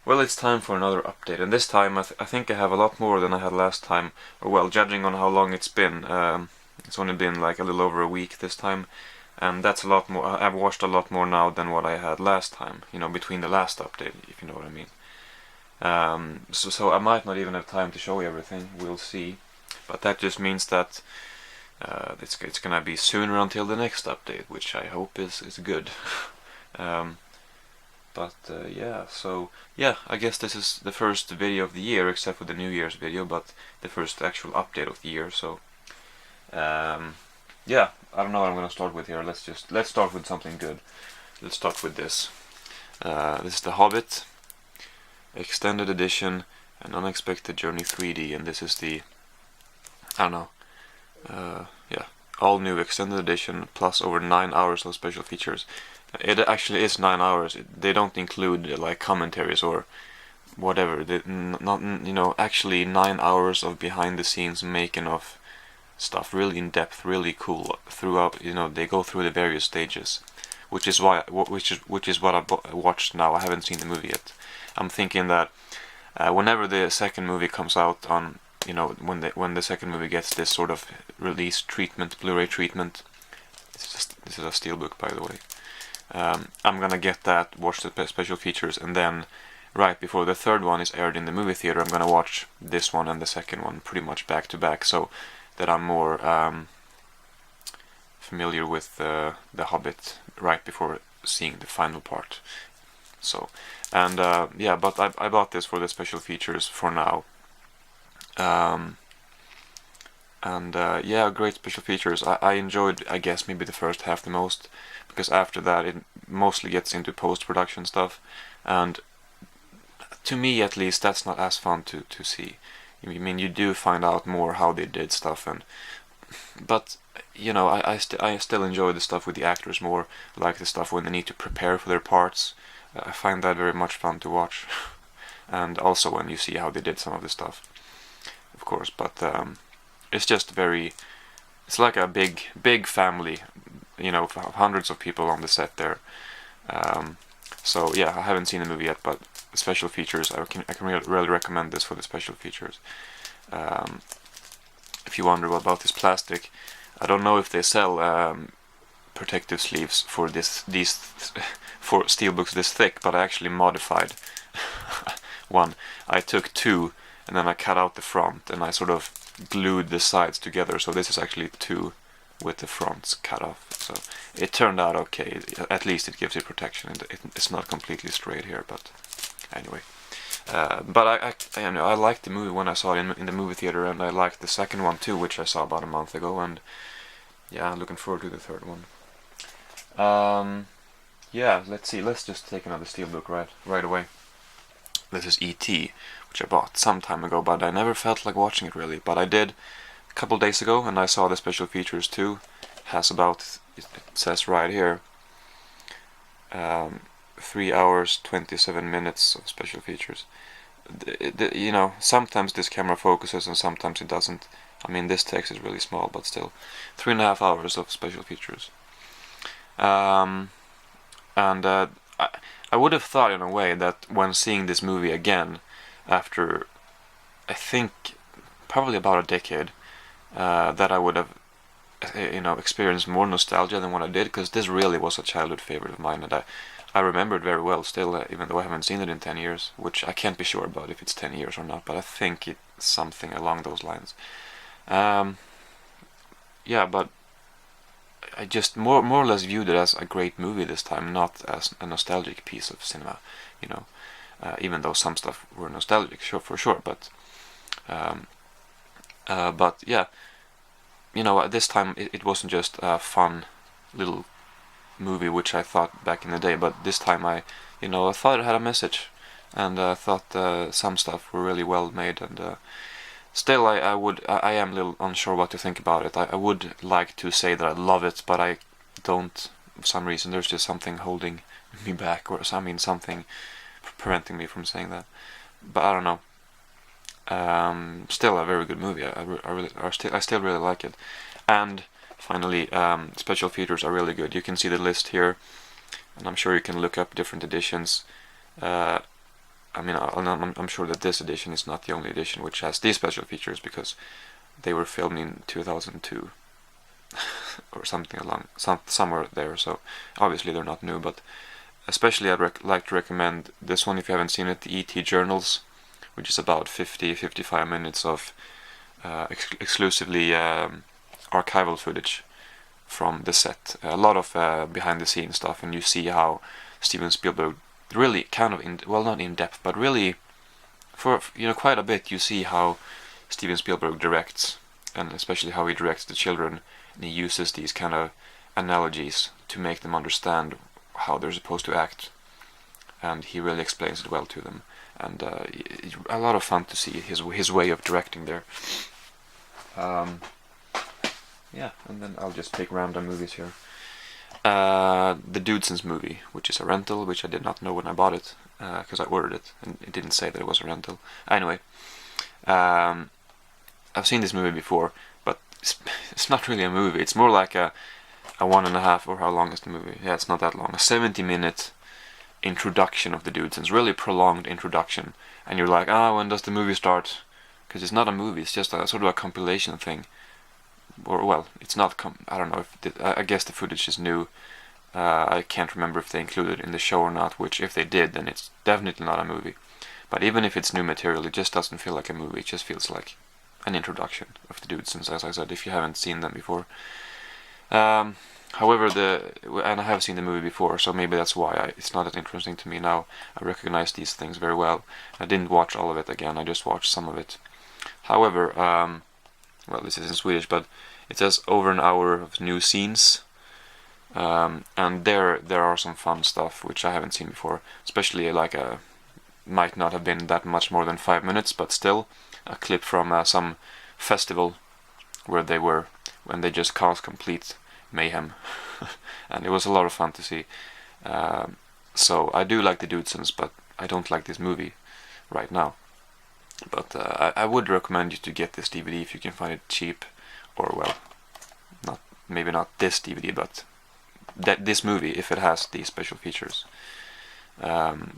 Well, it's time for another update, and this time I think I have a lot more than I had last time. Or well, judging on how long it's been, it's only been like a little over a week this time, and that's a lot more. I've watched a lot more now than what I had last time. You know, between the last update, if you know what I mean. So I might not even have time to show you everything. We'll see, but that just means that it's gonna be sooner until the next update, which I hope is good. um, yeah, so yeah, I guess this is the first video of the year, except for the New Year's video, but the first actual update of the year. So yeah, I don't know what I'm gonna start with here. Let's start with something good. Let's start with this. This is the Hobbit Extended Edition, An Unexpected Journey 3D, and this is the, I don't know, yeah, all new Extended Edition plus over 9 hours of special features. It actually is 9 hours. They don't include like commentaries or whatever. Not, you know, actually 9 hours of behind the scenes making of stuff, really in depth, really cool throughout. You know, they go through the various stages, which is what I watched now. I haven't seen the movie yet. I'm thinking that whenever the second movie comes out on, you know, when the second movie gets this sort of release treatment, Blu-ray treatment. This is a steelbook, by the way. I'm gonna get that, watch the special features, and then right before the third one is aired in the movie theater, I'm gonna watch this one and the second one pretty much back to back, so that I'm more familiar with the Hobbit right before seeing the final part. So, and yeah, but I bought this for the special features for now. Yeah, great special features. I enjoyed, I guess, maybe the first half the most, because after that it mostly gets into post-production stuff, and to me at least that's not as fun to see. I mean, you do find out more how they did stuff, but you know, I still enjoy the stuff with the actors more, like the stuff when they need to prepare for their parts. I find that very much fun to watch. And also when you see how they did some of the stuff, of course, but it's just it's like a big family, you know, hundreds of people on the set there. So yeah, I haven't seen the movie yet, but the special features, I can really recommend this for the special features. If you wonder about this plastic, I don't know if they sell protective sleeves for these for steelbooks this thick, but I actually modified one. I took two and then I cut out the front and I sort of glued the sides together, so this is actually two with the fronts cut off. So it turned out okay. At least it gives you protection. It's not completely straight here, but anyway. But you know, I liked the movie when I saw it in the movie theater, and I liked the second one too, which I saw about a month ago, and yeah, I'm looking forward to the third one. Yeah, let's see. Let's just take another steelbook right away. This is E.T., which I bought some time ago, but I never felt like watching it really. But I did a couple days ago, and I saw the special features too. Has about, it says right here, 3 hours 27 minutes of special features. You know, sometimes this camera focuses and sometimes it doesn't. I mean, this text is really small, but still, 3.5 hours of special features. I would have thought in a way that when seeing this movie again, after I think probably about a decade, that I would have, you know, experienced more nostalgia than what I did, because this really was a childhood favorite of mine, and I remember it very well still, even though I haven't seen it in 10 years, which I can't be sure about if it's 10 years or not, but I think it's something along those lines. Yeah, but I just more or less viewed it as a great movie this time, not as a nostalgic piece of cinema, you know. Even though some stuff were nostalgic, sure, for sure, but yeah, you know, this time it wasn't just a fun little movie, which I thought back in the day, but this time I thought it had a message, and I thought some stuff were really well made, and still I am a little unsure what to think about it. I would like to say that I love it, but I don't. For some reason, there's just something holding me back, or something preventing me from saying that. But I don't know. Still a very good movie. I still really like it. And finally, special features are really good. You can see the list here, and I'm sure you can look up different editions. I mean, I'm sure that this edition is not the only edition which has these special features, because they were filmed in 2002 or something along somewhere there. So obviously they're not new, but especially I'd like to recommend this one if you haven't seen it, the E.T. Journals, which is about 50-55 minutes of exclusively archival footage from the set. A lot of behind the scenes stuff, and you see how Steven Spielberg really kind of not in depth, but really for quite a bit you see how Steven Spielberg directs, and especially how he directs the children, and he uses these kind of analogies to make them understand how they're supposed to act, and he really explains it well to them, and a lot of fun to see his way of directing there. Yeah, and then I'll just pick random movies here. The Dudesons movie, which is a rental, which I did not know when I bought it, because I ordered it, and it didn't say that it was a rental. Anyway, I've seen this movie before, but it's not really a movie. It's more like a 1.5, or how long is the movie? Yeah, it's not that long. A 70-minute introduction of the Dudesons, really prolonged introduction, and you're like, when does the movie start? Because it's not a movie, it's just a sort of a compilation thing. Or, well, it's not, I don't know, I guess the footage is new. I can't remember if they included it in the show or not, which if they did, then it's definitely not a movie. But even if it's new material, it just doesn't feel like a movie, it just feels like an introduction of the Dudesons, as I said, if you haven't seen them before. However, and I have seen the movie before, so maybe that's why it's not that interesting to me now. I recognize these things very well. I didn't watch all of it again, I just watched some of it. However, well, this is in Swedish, but it says over an hour of new scenes, and there are some fun stuff which I haven't seen before, especially like might not have been that much more than 5 minutes, but still a clip from some festival where they were when they just caused complete mayhem, and it was a lot of fun to see. So I do like the Dudesons, but I don't like this movie right now. But I would recommend you to get this DVD if you can find it cheap, or well, maybe not this DVD, but this movie if it has these special features,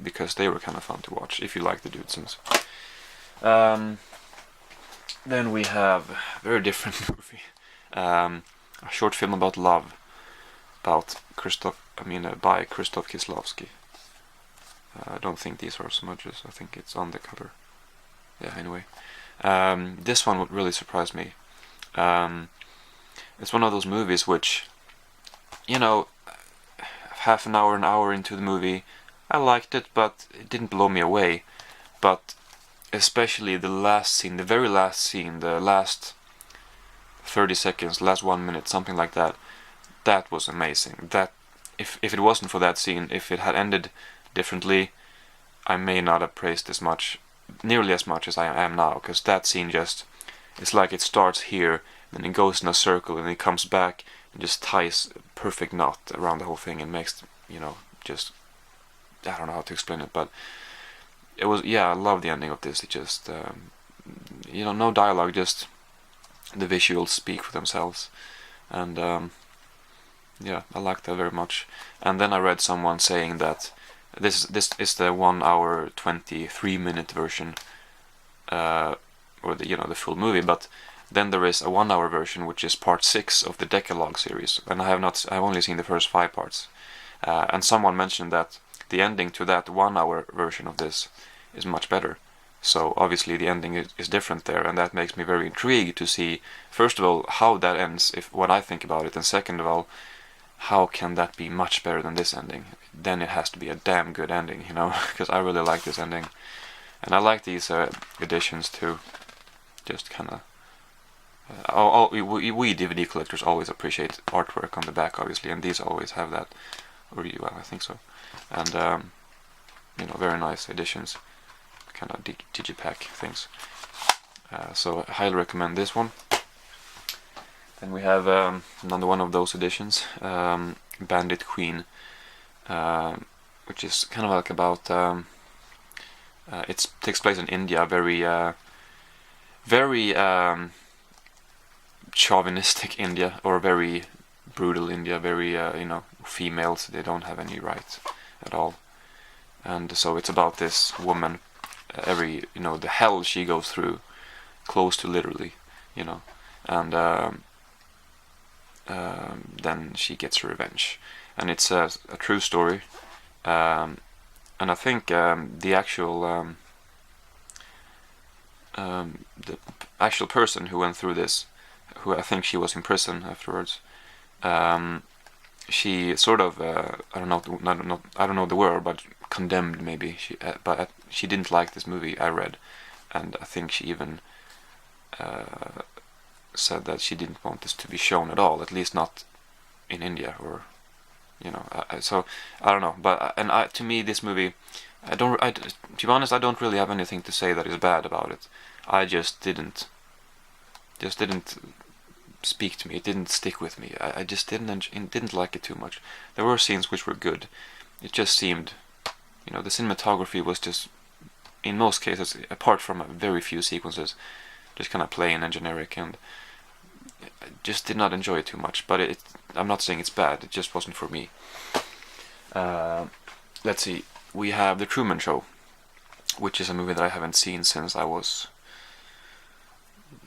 because they were kind of fun to watch if you like the Dudesons. Then we have a very different movie, a short film about love, about by Krzysztof Kieslowski. I don't think these are smudges. I think it's on the cover. Yeah, anyway, this one would really surprise me. It's one of those movies which, half an hour into the movie, I liked it, but it didn't blow me away. But especially the last scene, the very last scene, the last 30 seconds, last 1 minute, something like that, that was amazing. That if it wasn't for that scene, if it had ended differently, I may not have praised nearly as much as I am now, because that scene it's like it starts here, then it goes in a circle, and it comes back and just ties a perfect knot around the whole thing, and makes, just, I don't know how to explain it, but it was, I love the ending of this. It just, no dialogue, just the visuals speak for themselves, and I like that very much. And then I read someone saying that this is the 1 hour 23-minute version, or the full movie. But then there is a 1 hour version, which is part 6 of the Decalogue series, and I've only seen the first 5 parts. And someone mentioned that the ending to that 1 hour version of this is much better. So obviously the ending is different there, and that makes me very intrigued to see, first of all, how that ends, what I think about it, and second of all, how can that be much better than this ending? Then it has to be a damn good ending, because I really like this ending. And I like these editions too. Just kind of... we DVD collectors always appreciate artwork on the back, obviously, and these always have that. Or I think so. And, very nice editions. Kind of digipack things. So I highly recommend this one. Then we have another one of those editions, Bandit Queen, which is kind of like about it takes place in India, very chauvinistic India, or very brutal India, very females, they don't have any rights at all. and so it's about this woman, the hell she goes through, close to literally, and then she gets her revenge, and it's a true story, and I think the actual person who went through this, who I think she was in prison afterwards, she sort of I don't know the word, but condemned maybe. But she didn't like this movie, I read, and I think she even said that she didn't want this to be shown at all, at least not in India, or so I don't know. But to me, this movie, to be honest, I don't really have anything to say that is bad about it. I just didn't speak to me. It didn't stick with me. I just didn't like it too much. There were scenes which were good. It just seemed, the cinematography was just, in most cases, apart from a very few sequences, just kind of plain and generic, and I just did not enjoy it too much. But I'm not saying it's bad. It just wasn't for me. Let's see. We have The Truman Show, which is a movie that I haven't seen since I was...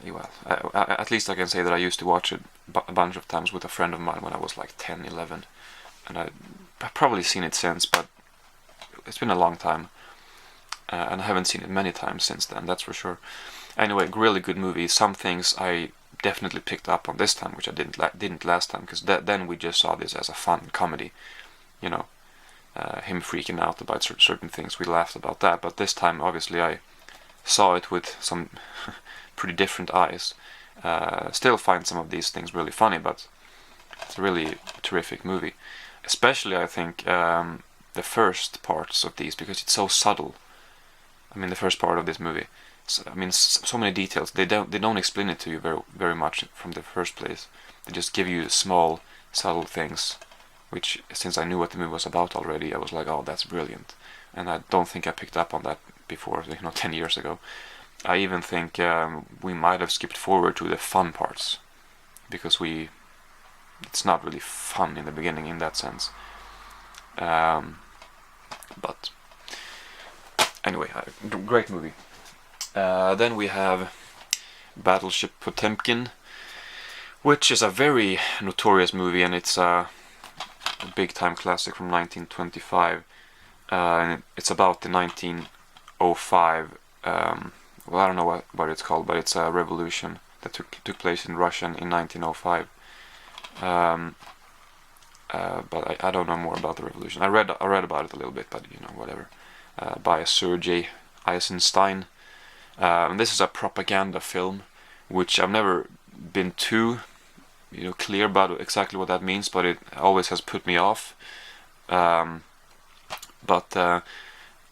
Well, at least I can say that I used to watch it a bunch of times with a friend of mine when I was like 10, 11. And I've probably seen it since, but it's been a long time. And I haven't seen it many times since then, that's for sure. Anyway, really good movie. Some things I definitely picked up on this time, which I didn't last time, because then we just saw this as a fun comedy. Him freaking out about certain things, we laughed about that. But this time, obviously, I saw it with some pretty different eyes. Still find some of these things really funny, but it's a really terrific movie. Especially, I think, the first parts of these, because it's so subtle. I mean, the first part of this movie. So many details. They don't explain it to you very, very much from the first place. They just give you small, subtle things, which, since I knew what the movie was about already, I was like, oh, that's brilliant. And I don't think I picked up on that before, 10 years ago. I even think we might have skipped forward to the fun parts, because it's not really fun in the beginning in that sense. But anyway, great movie. Then we have Battleship Potemkin, which is a very notorious movie, and it's a big-time classic from 1925. And it's about the 1905. Well, I don't know what it's called, but it's a revolution that took place in Russia in 1905. But I don't know more about the revolution. I read about it a little bit, but whatever. By Sergei Eisenstein. This is a propaganda film, which I've never been too, clear about exactly what that means, but it always has put me off. But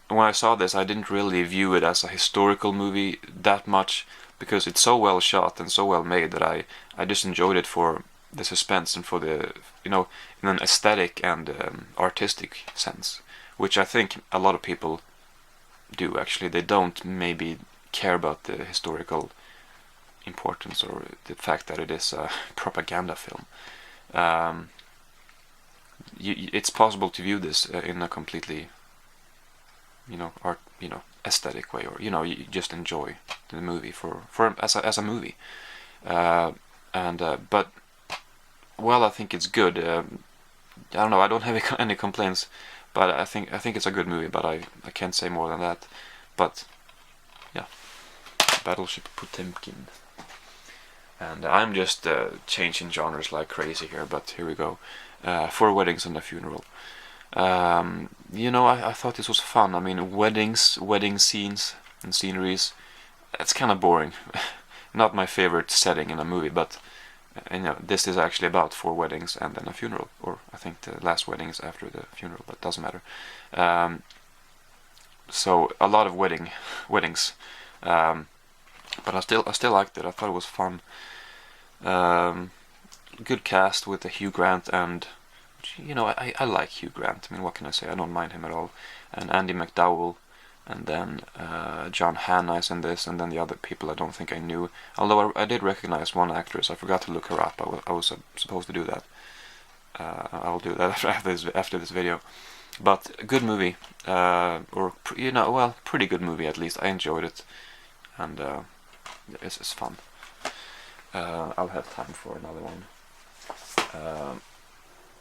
when I saw this, I didn't really view it as a historical movie that much, because it's so well shot and so well made that I just enjoyed it for the suspense and for the, in an aesthetic and artistic sense, which I think a lot of people do actually. They don't maybe care about the historical importance or the fact that it is a propaganda film. It's possible to view this in a completely aesthetic way, or you just enjoy the movie as a movie, but I think it's good. I don't know, I don't have any complaints, but I think it's a good movie, but I can't say more than that. But yeah, Battleship Potemkin, and I'm just changing genres like crazy here, but here we go. 4 Weddings and a Funeral. I thought this was fun. I mean, wedding scenes and sceneries, it's kind of boring. Not my favorite setting in a movie, but this is actually about 4 weddings and then a funeral, or I think the last wedding is after the funeral, but it doesn't matter. So a lot of weddings, but I still liked it. I thought it was fun. Good cast with the Hugh Grant, and I like Hugh Grant. I mean, what can I say? I don't mind him at all. And Andy McDowell, and then John Hannah is in this, and then the other people I don't think I knew. Although I did recognize one actress. I forgot to look her up. I was supposed to do that. I'll do that after this video. But a good movie, or well, pretty good movie at least. I enjoyed it, and it's fun. I'll have time for another one.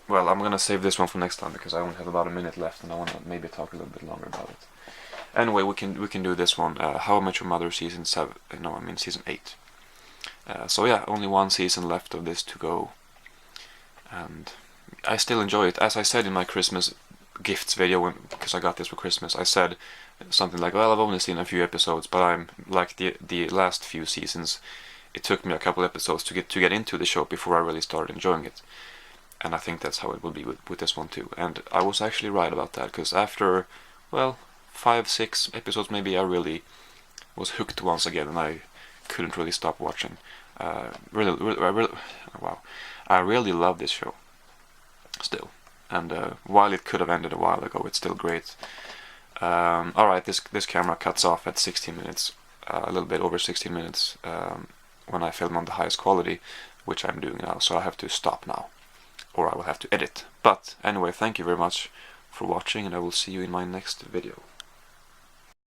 Well, I'm gonna save this one for next time because I only have about a minute left, and I wanna maybe talk a little bit longer about it. Anyway, we can do this one. How I Met Your Mother season 7. No, I mean season 8. So yeah, only one season left of this to go, and I still enjoy it. As I said in my Christmas gifts video, because I got this for Christmas, I said something like, well, I've only seen a few episodes, but I'm like the last few seasons, it took me a couple episodes to get into the show before I really started enjoying it. And I think that's how it will be with this one too. And I was actually right about that, because after, well, 5-6 episodes maybe, I really was hooked once again, and I couldn't really stop watching. Wow, I really love this show still. And while it could have ended a while ago, it's still great. Alright, this camera cuts off at 16 minutes, a little bit over 16 minutes, when I film on the highest quality, which I'm doing now, so I have to stop now, or I will have to edit. But anyway, thank you very much for watching, and I will see you in my next video.